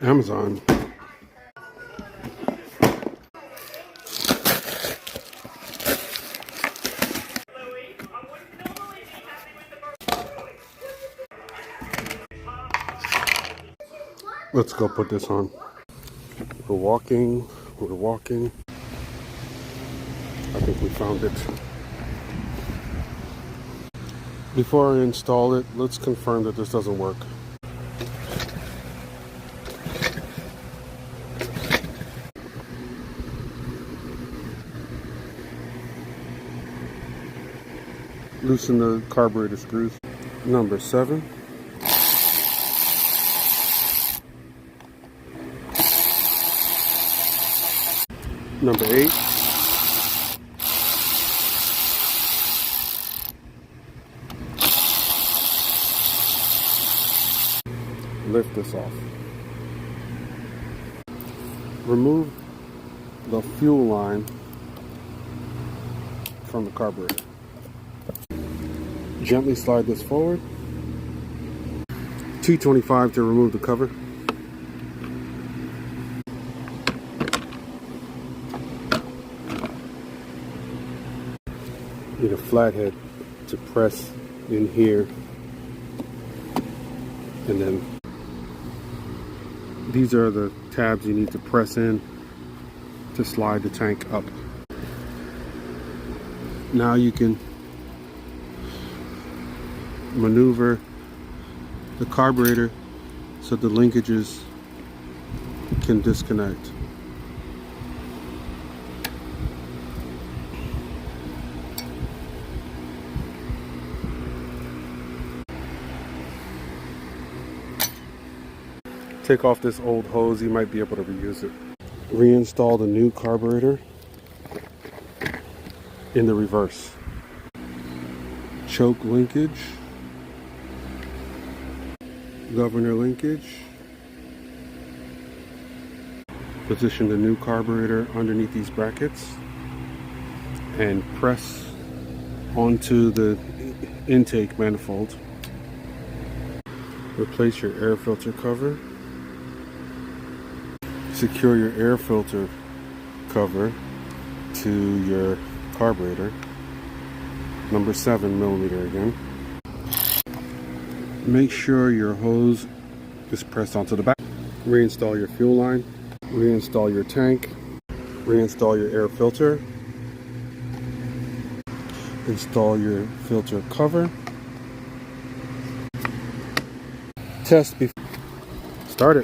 Amazon. Let's go put this on. We're walking. I think we found it. Before I install it, let's confirm that this doesn't work. Loosen the carburetor screws. Number 7. Number 8. Lift this off. Remove the fuel line from the carburetor. Gently slide this forward. $2.25 to remove the cover. Need a flathead to press in here, and then these are the tabs you need to press in to slide the tank up. Now you can maneuver the carburetor so the linkages can disconnect. Take off this old hose, you might be able to reuse it. Reinstall the new carburetor in the reverse. Choke linkage, governor linkage. Position the new carburetor underneath these brackets and press onto the intake manifold. Replace your air filter cover. Secure your air filter cover to your carburetor. Number 7mm again. Make sure your hose is pressed onto the back. Reinstall your fuel line. Reinstall your tank. Reinstall your air filter. Install your filter cover. Test before. Start it.